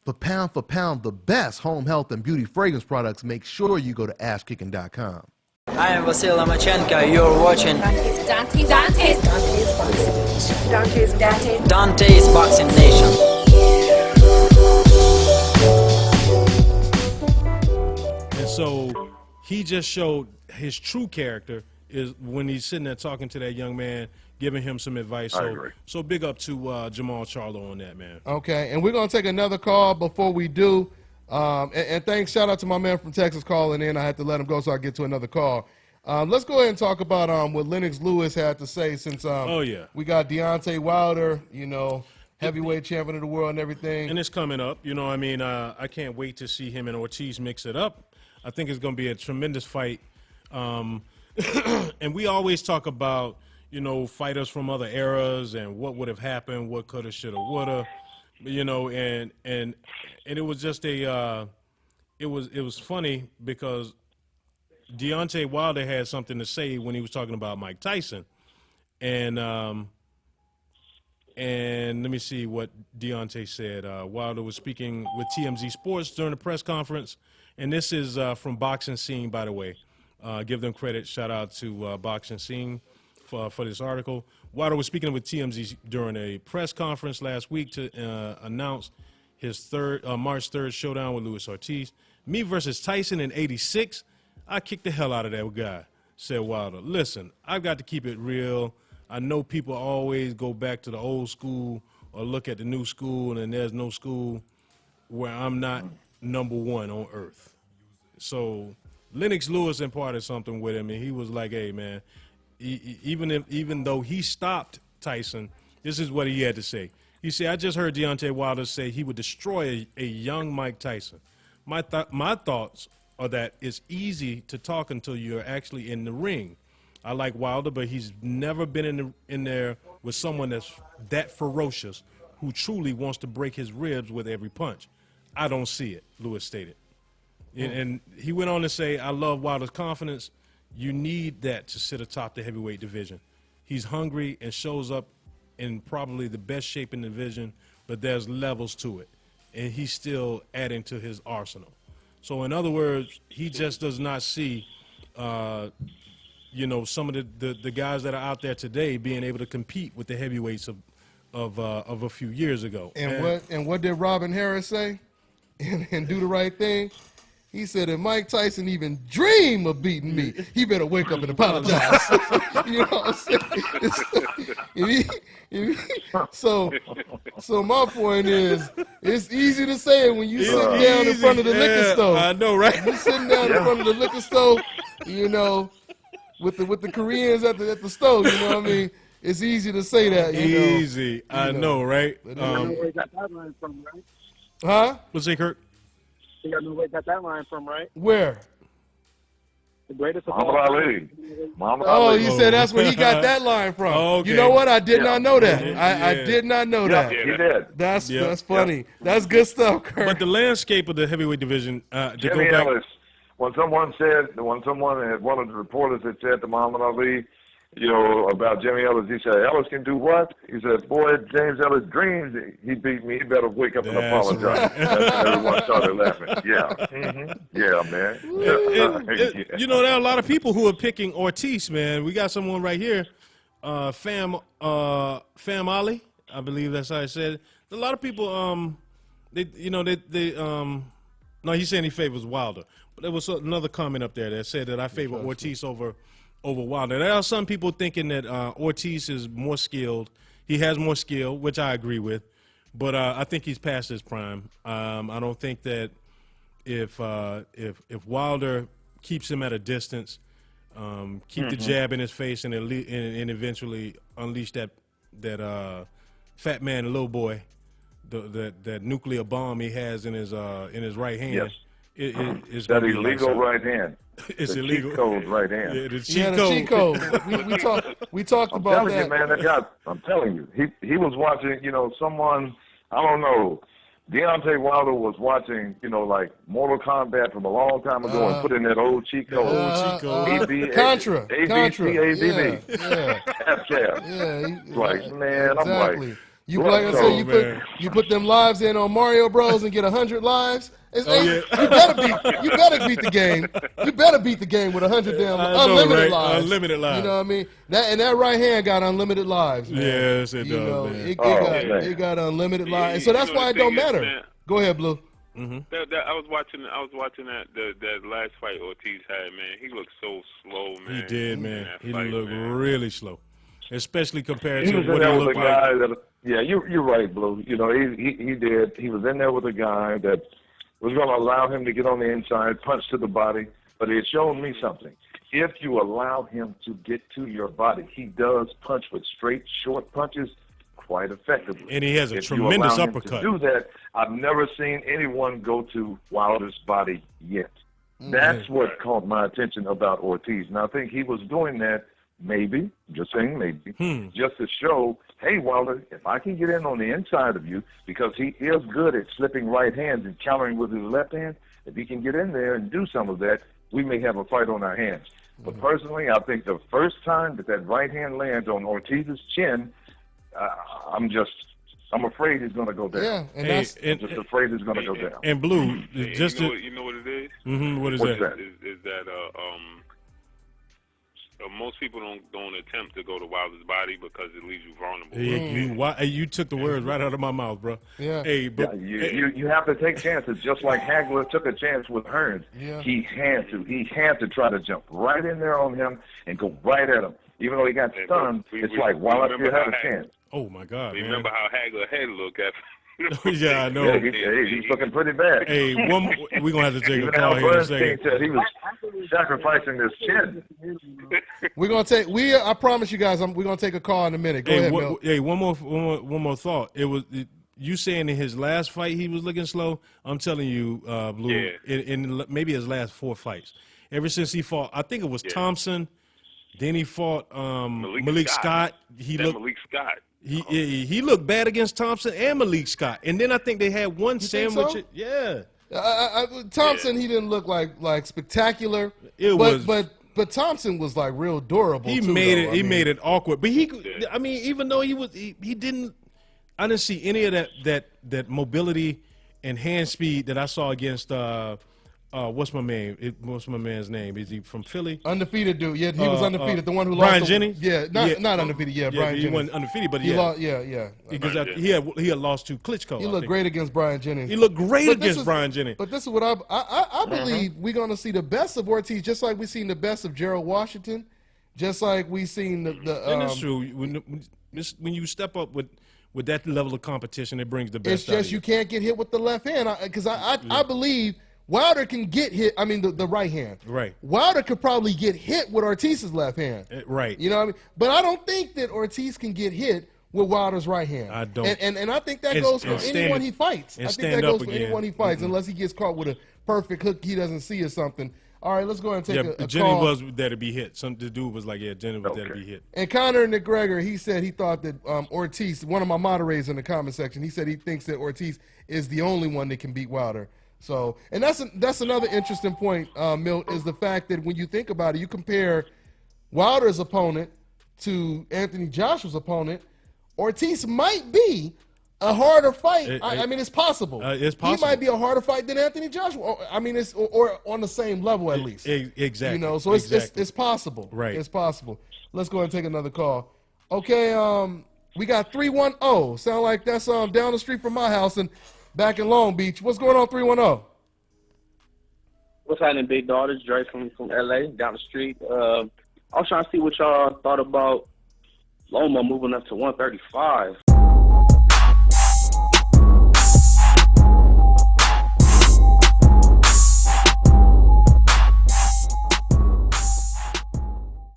For pound, the best home health and beauty fragrance products, make sure you go to AshKicking.com. I am Vasil Lomachenko. You're watching Dante's Boxing Nation. And so he just showed his true character is when he's sitting there talking to that young man, giving him some advice. I agree. So big up to Jamal Charlo on that, man. Okay, and we're going to take another call before we do. And thanks, shout out to my man from Texas calling in. I had to let him go so I get to another call. Let's go ahead and talk about what Lennox Lewis had to say since we got Deontay Wilder, heavyweight champion of the world and everything. And it's coming up. I can't wait to see him and Ortiz mix it up. I think it's going to be a tremendous fight. And we always talk about, fighters from other eras and what would have happened, what coulda, shoulda, woulda, and it was just it was funny because Deontay Wilder had something to say when he was talking about Mike Tyson, and let me see what Deontay said. Wilder was speaking with TMZ Sports during the press conference, and this is from Boxing Scene, by the way. Give them credit. Shout out to Boxing Scene for this article. Wilder was speaking with TMZ during a press conference last week to announce his March 3rd showdown with Luis Ortiz. Me versus Tyson in '86. I kicked the hell out of that guy, said Wilder. Listen, I've got to keep it real. I know people always go back to the old school or look at the new school, and there's no school where I'm not number one on earth. So Lennox Lewis imparted something with him, and he was like, hey, man, even though he stopped Tyson, this is what he had to say. He said, I just heard Deontay Wilder say he would destroy a young Mike Tyson. My thoughts are that it's easy to talk until you're actually in the ring. I like Wilder, but he's never been in there with someone that's that ferocious who truly wants to break his ribs with every punch. I don't see it, Lewis stated. And he went on to say, I love Wilder's confidence. You need that to sit atop the heavyweight division. He's hungry and shows up in probably the best shape in the division, but there's levels to it. And he's still adding to his arsenal. So in other words, he just does not see, some of the guys that are out there today being able to compete with the heavyweights of a few years ago. And what did Robin Harris say? And do the right thing. He said, if Mike Tyson even dream of beating me, he better wake up and apologize. You know what I'm saying? So my point is, it's easy to say it when you sit down in front of the liquor store. I know, right? You sitting down in front of the liquor store, with the Koreans at the store. You know what I mean? It's easy to say that. Easy, I know, right? You know where he got that line from, right? Huh? What's it, Kirk? You got to know where he got that line from, right? Where? The greatest of Muhammad all Ali. Muhammad Oh, Ali. you said that's where he got that line from. Okay. You know what? I did not know that. I did not know that. He did. That's funny. That's good stuff, Kurt. But the landscape of the heavyweight division, Jimmy Ellis, when someone had one of the reporters had said to Muhammad Ali, about Jimmy Ellis, he said, Ellis can do what? He said, boy, James Ellis dreams he beat me. He better wake up and apologize. Right. Everyone started laughing. Yeah. Mm-hmm. Yeah, man. There are a lot of people who are picking Ortiz, man. We got someone right here, Fam Ali, I believe that's how I said it. A lot of people, no, he's saying he favors Wilder. But there was another comment up there that said that I favor Ortiz over Wilder. There are some people thinking that Ortiz is more skilled. He has more skill, which I agree with, but I think he's past his prime. I don't think that if Wilder keeps him at a distance, keep the jab in his face, and eventually unleash that fat man, little boy, that nuclear bomb he has in his right hand. Yes. It's that illegal right hand. It's the illegal. Cheat code right hand. Yeah, the cheat code. We talked about that. I'm telling you, man, that guy. I'm telling you, he was watching. Someone, I don't know. Deontay Wilder was watching, like Mortal Kombat from a long time ago and put in that old cheat code. Contra. ABCABB. Yeah. Yeah. Yeah. Like, man, exactly. I'm like, You like I said, man. you put them lives in on Mario Bros and get 100 lives. Yeah. You better beat the game. You better beat the game with 100 damn unlimited lives. Unlimited lives. You know what I mean? That right hand got unlimited lives, man. Yes, it You does, know, man. it got unlimited lives, and so that's You know why the it don't thing is, matter. man, Go ahead, Blue. I was watching that last fight Ortiz had, man. He looked so slow, man. He did, man. That He fight, looked man. really slow, especially compared He to was in what he there with a looked guy like. that, yeah, you're right, Blue. You know, he did. He was in there with a guy that was going to allow him to get on the inside, punch to the body, but it showed me something. If you allow him to get to your body, he does punch with straight, short punches quite effectively. And he has a If tremendous you allow him uppercut. to do that, I've never seen anyone go to Wilder's body yet. That's what caught my attention about Ortiz. And I think he was doing that maybe, just saying maybe, just to show, hey, Wilder, if I can get in on the inside of you, because he is good at slipping right hands and countering with his left hand, if he can get in there and do some of that, we may have a fight on our hands. But personally, I think the first time that right hand lands on Ortiz's chin, I'm afraid he's going to go down. Yeah, and Hey, that's I'm just afraid he's going to go down. And Blue, just you know what it is? what is What's that? that? Is that most people don't attempt to go to Wilder's body because it leaves you vulnerable. You took the words right out of my mouth, bro. Yeah. Hey, but You have to take chances, just like Hagler took a chance with Hearns. Yeah. He had to try to jump right in there on him and go right at him. Even though he got stunned, it's like, well, I still had a chance. oh my God, man. Remember how Hagler had looked at Yeah, I know. Yeah, he's looking pretty bad. Hey, we're gonna have to take a Even call Al here in a Bernstein second. said he was sacrificing his chin. we're gonna take. I promise you guys, we're gonna take a call in a minute. Go ahead, Milt. One more thought. You saying in his last fight he was looking slow. I'm telling you, Blue, in maybe his last 4 fights, ever since he fought, I think it was Thompson. Then he fought Malik Scott. Malik Scott. He looked bad against Thompson and Malik Scott. And then I think they had one think sandwich. so? Yeah. Thompson, he didn't look like spectacucular. But Thompson was like real durable. He too, made though. it. He made it awkward. But I mean, even though he didn't. I didn't see any of that mobility and hand speed that I saw against. What's my man's name? Is he from Philly? Undefeated dude. Yeah, he was undefeated. The one who Brian lost. Jennings? Yeah, not undefeated. Yeah, Brian he Jennings. wasn't undefeated, but He lost. Yeah. because he had lost to Klitschko. He I looked think. great against Brian Jennings. He looked great But this against Brian Jennings. But this is what I believe we're going to see the best of Ortiz, just like we've seen the best of Gerald Washington, just like we've seen And that's true. When you step up with that level of competition, it brings the best. It's just you can't get hit with the left hand because I believe Wilder can get hit. I mean the right hand. Right. Wilder could probably get hit with Ortiz's left hand. Right. You know what I mean? But I don't think that Ortiz can get hit with Wilder's right hand. I don't. And I think that goes for anyone he fights. I think that goes for anyone he fights, unless he gets caught with a perfect hook he doesn't see or something. All right, let's go ahead and take a Jenny call. was there to be hit. The dude was like, Jenny was there to be hit. And Conor McGregor, he said he thought that Ortiz, one of my moderators in the comment section, he said he thinks that Ortiz is the only one that can beat Wilder. So, and that's another interesting point, Milt, is the fact that when you think about it, you compare Wilder's opponent to Anthony Joshua's opponent, Ortiz might be a harder fight. I mean, it's possible. It's possible. He might be a harder fight than Anthony Joshua. I mean, or on the same level at least. Exactly. You know, so it's possible. Right. It's possible. Let's go ahead and take another call. Okay, we got 310. Sound like that's down the street from my house and back in Long Beach. What's going on, 310? What's happening, big dog? It's Dre from LA, down the street. I was trying to see what y'all thought about Loma moving up to 135.